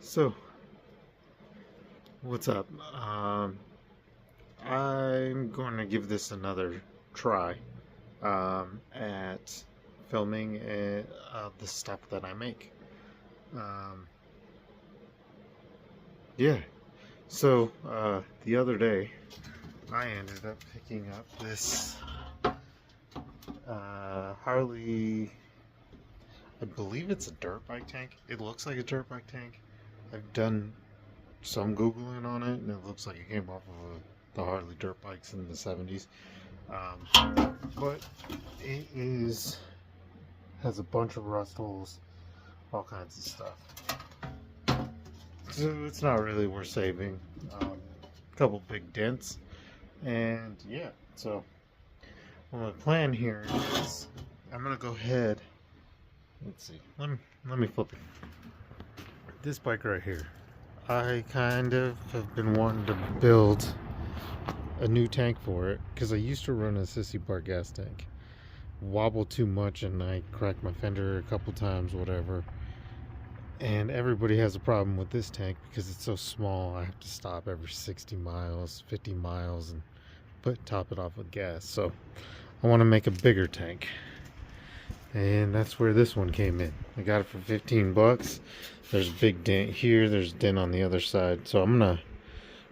So, what's up? I'm going to give this another try at filming the stuff that I make. Um, yeah, the other day, I ended up picking up this Harley. I believe it's a dirt bike tank. It looks like a dirt bike tank. I've done some Googling on it, and it looks like it came off of the Harley dirt bikes in the 70s. But it has a bunch of rust holes, all kinds of stuff. So it's not really worth saving. A couple big dents, and yeah. So well, my plan here is I'm gonna go ahead. Let's see. Let me flip it. This bike right here. I kind of have been wanting to build a new tank for it because I used to run a Sissy Bar gas tank. Wobbled too much and I cracked my fender a couple times, whatever. And everybody has a problem with this tank because it's so small. I have to stop every 60 miles, 50 miles, and top it off with gas. So I want to make a bigger tank. And that's where this one came in. I got it for 15 bucks. There's a big dent here. There's a dent on the other side. So I'm going to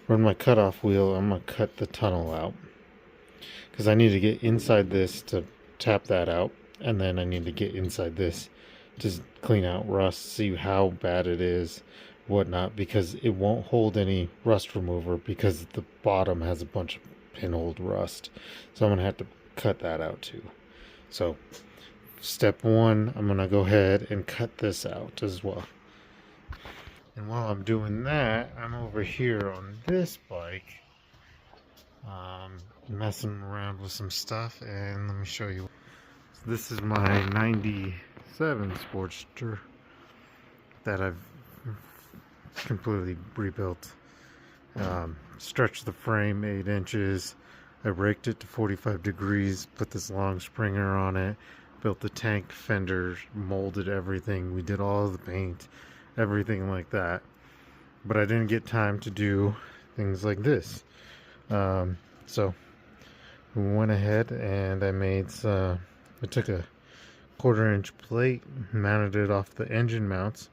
run my cutoff wheel. I'm going to cut the tunnel out. Because I need to get inside this to tap that out. And then I need to get inside this to clean out rust, see how bad it is, whatnot. Because it won't hold any rust remover because the bottom has a bunch of pinhole rust. So I'm going to have to cut that out too. So step one, I'm going to go ahead and cut this out as well. And while I'm doing that, I'm over here on this bike, messing around with some stuff, and let me show you. So this is my 97 Sportster that I've completely rebuilt. Stretched the frame 8 inches. I raked it to 45 degrees, put this long springer on it, built the tank fender, molded everything. We did all of the paint, everything like that. But I didn't get time to do things like this. So we went ahead and I took a 1/4 inch plate, mounted it off the engine mounts.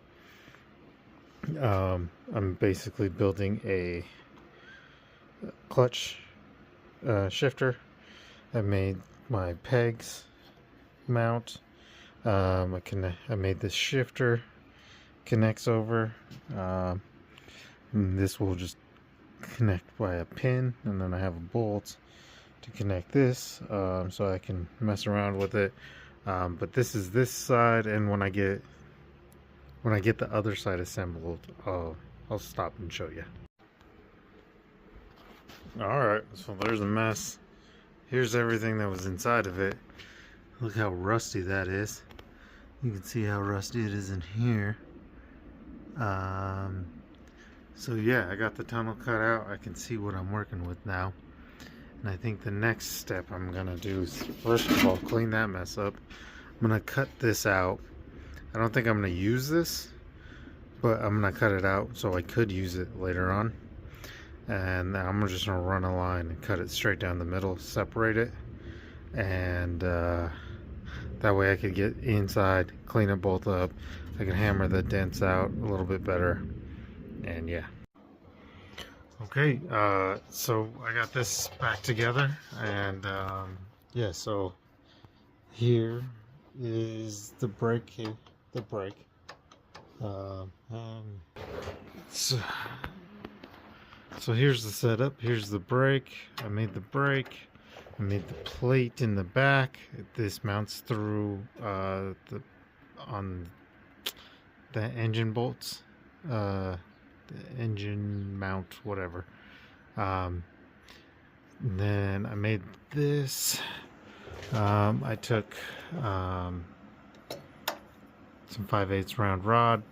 I'm basically building a clutch shifter. I made my pegs mount. I made this shifter, connects over. This will just connect by a pin, and then I have a bolt to connect this, so I can mess around with it. But this is this side, and when I get the other side assembled, I'll stop and show you. Alright, so there's a mess. Here's everything that was inside of it. Look how rusty that is. You can see how rusty it is in here. So yeah, I got the tunnel cut out. I can see what I'm working with now. And I think the next step I'm gonna do is, first of all, clean that mess up. I'm gonna cut this out. I don't think I'm gonna use this, but I'm gonna cut it out so I could use it later on. And I'm just gonna run a line and cut it straight down the middle, separate it, and that way I could get inside, clean it both up. I can hammer the dents out a little bit better, and yeah. Okay, so I got this back together, and yeah, so here is the brake here, the brake. So here's the setup. Here's the brake. I made the brake. I made the plate in the back. This mounts through on the engine bolts, the engine mount, whatever. Then I made this. I took some 5/8 round rod,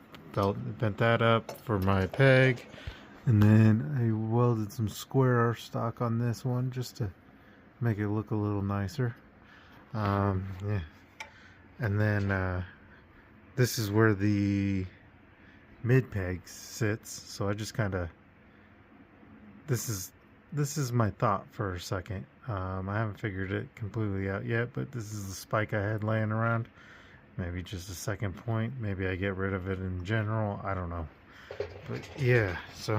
bent that up for my peg, and then I welded some square stock on this one just to make it look a little nicer. Yeah. And then this is where the mid peg sits. So I just kind of, this is my thought for a second. I haven't figured it completely out yet, but this is the spike I had laying around. Maybe just a second point. Maybe I get rid of it in general. I don't know. But yeah, so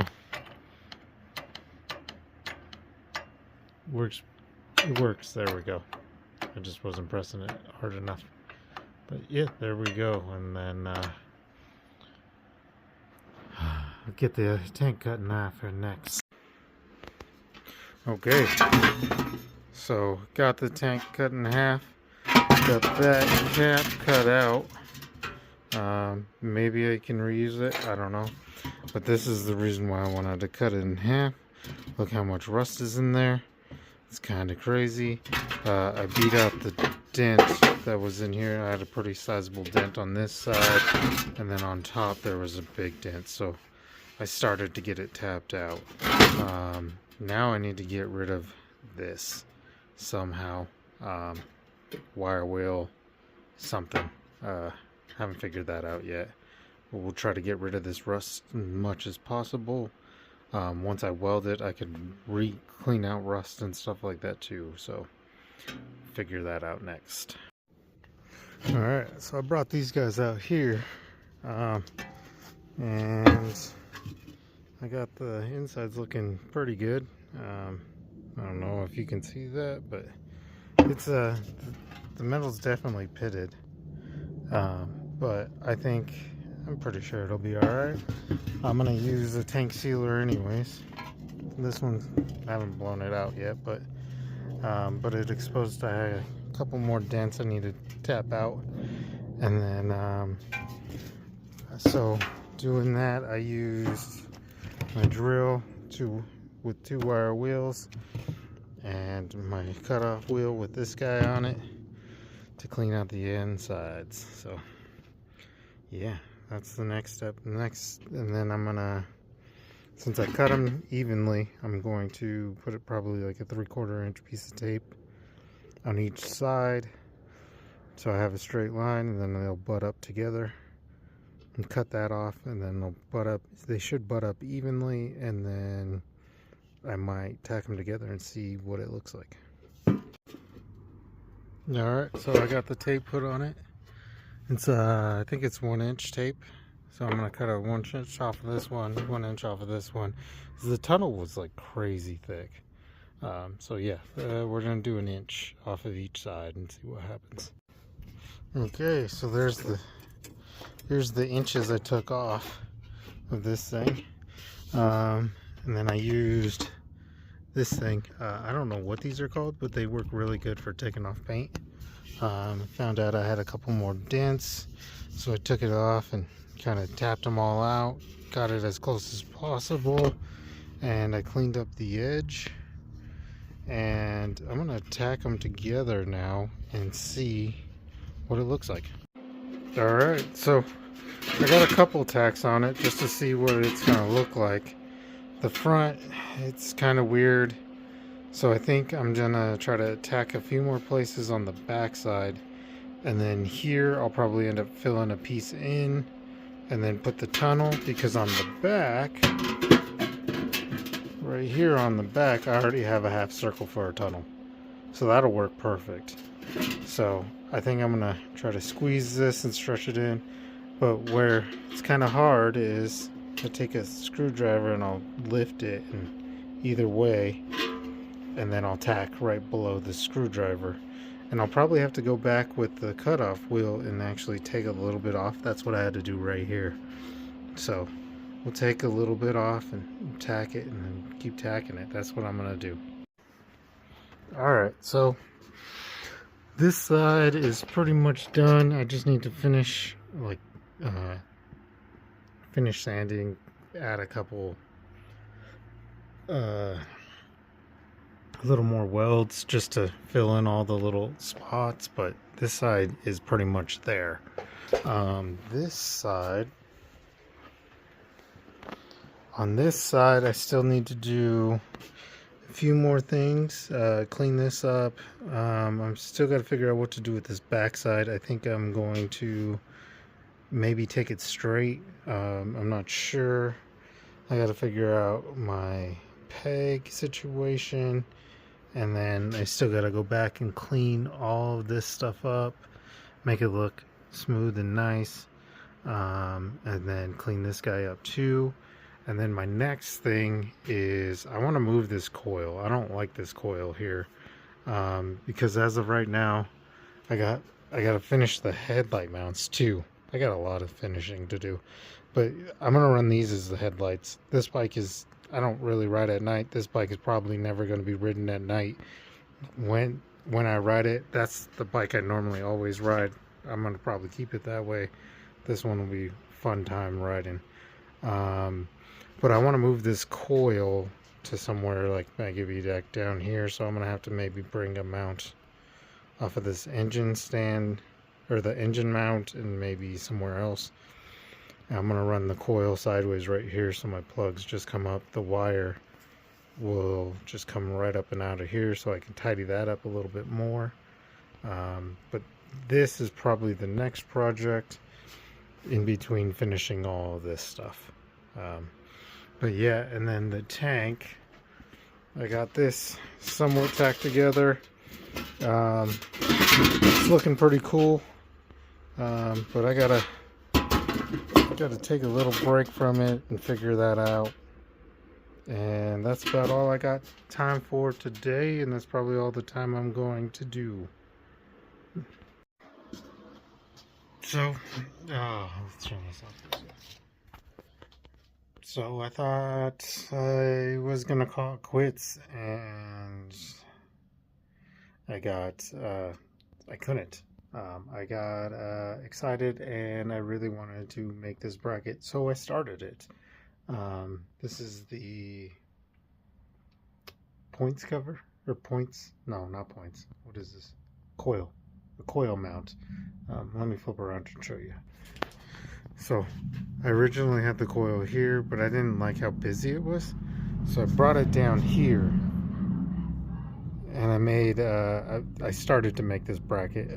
works. It works. There we go. I just wasn't pressing it hard enough. But yeah, there we go. And then I'll get the tank cut in half here next. Okay, so got the tank cut in half. Got that cap cut out. Maybe I can reuse it. I don't know. But this is the reason why I wanted to cut it in half. Look how much rust is in there. It's kind of crazy. I beat out the dent that was in here. I had a pretty sizable dent on this side, and then on top there was a big dent. So I started to get it tapped out. Now I need to get rid of this somehow. Wire wheel, something. Haven't figured that out yet. But we'll try to get rid of this rust as much as possible. Once I weld it, I can clean out rust and stuff like that too. So figure that out next. Alright, so I brought these guys out here. And I got the insides looking pretty good. I don't know if you can see that, but it's the metal's definitely pitted. But I'm pretty sure it'll be alright. I'm gonna use a tank sealer anyways. This one, I haven't blown it out yet, but it exposed. I had a couple more dents I need to tap out, and then so doing that, I used my drill with 2 wire wheels and my cutoff wheel with this guy on it to clean out the insides. So yeah, that's the next step. And then I'm gonna, since I cut them evenly, I'm going to put it probably like a 3/4 inch piece of tape on each side, so I have a straight line, and then they'll butt up together, and cut that off, and then they'll butt up. They should butt up evenly, and then I might tack them together and see what it looks like. Alright, so I got the tape put on it. It's I think it's 1 inch tape. So I'm gonna cut a 1 inch off of this one, 1 inch off of this one. The tunnel was like crazy thick. So yeah, we're gonna do 1 inch off of each side and see what happens. Okay, so here's the inches I took off of this thing. And then I used this thing. I don't know what these are called, but they work really good for taking off paint. Found out I had a couple more dents, so I took it off and kind of tapped them all out, got it as close as possible, and I cleaned up the edge. And I'm gonna tack them together now and see what it looks like. Alright, so I got a couple tacks on it just to see what it's gonna look like. The front, it's kind of weird, so I think I'm gonna try to tack a few more places on the back side, and then here I'll probably end up filling a piece in and then put the tunnel, because on the back, right here on the back, I already have a half circle for a tunnel, so that'll work perfect. So I think I'm gonna try to squeeze this and stretch it in, but where it's kind of hard is I take a screwdriver and I'll lift it in either way, and then I'll tack right below the screwdriver. And I'll probably have to go back with the cutoff wheel and actually take a little bit off. That's what I had to do right here. So we'll take a little bit off and tack it, and then keep tacking it. That's what I'm gonna do. Alright, so this side is pretty much done. I just need to finish sanding, add a couple little more welds just to fill in all the little spots, but this side is pretty much there. This side, on this side, I still need to do a few more things, clean this up. I'm still got to figure out what to do with this back side. I think I'm going to maybe take it straight. I'm not sure. I got to figure out my peg situation, and then I still got to go back and clean all of this stuff up, make it look smooth and nice, and then clean this guy up too. And then my next thing is I want to move this coil. I don't like this coil here, because as of right now, I got to finish the headlight mounts too. I got a lot of finishing to do, but I'm gonna run these as the headlights. This bike is, I don't really ride at night. This bike is probably never going to be ridden at night. When I ride it, that's the bike I normally always ride. I'm gonna probably keep it that way. This one will be fun time riding. But I want to move this coil to somewhere like Maggie deck down here, so I'm gonna have to maybe bring a mount off of this engine stand, or the engine mount, and maybe somewhere else. And I'm gonna run the coil sideways right here, so my plugs just come up. The wire will just come right up and out of here, so I can tidy that up a little bit more. But this is probably the next project in between finishing all of this stuff. But yeah, and then the tank, I got this somewhat tacked together. It's looking pretty cool, but I gotta take a little break from it and figure that out. And that's about all I got time for today, and that's probably all the time I'm going to do. So, let's turn this off. So I thought I was gonna call it quits, and I couldn't. I got excited, and I really wanted to make this bracket, so I started it. This is the points cover, or points? No, not points. What is this? Coil. The coil mount. Let me flip around and show you. So I originally had the coil here, but I didn't like how busy it was, so I brought it down here, and I made I started to make this bracket.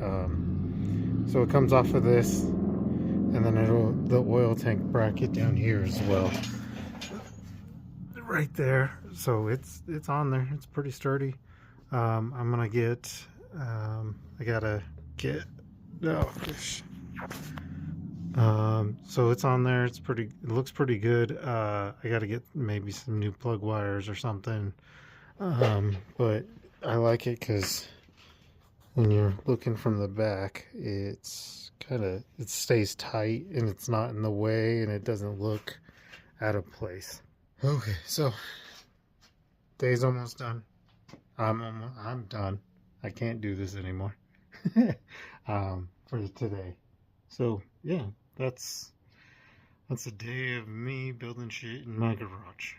So it comes off of this, and then the oil tank bracket down here as well, right there. So it's on there. It's pretty sturdy. I'm gonna get I gotta get, oh gosh. So it's on there. It looks pretty good. I gotta get maybe some new plug wires or something. But I like it because when you're looking from the back, it stays tight, and it's not in the way, and it doesn't look out of place. Okay, so day's almost done. I'm done. I can't do this anymore for today. So yeah, that's a day of me building shit in my garage.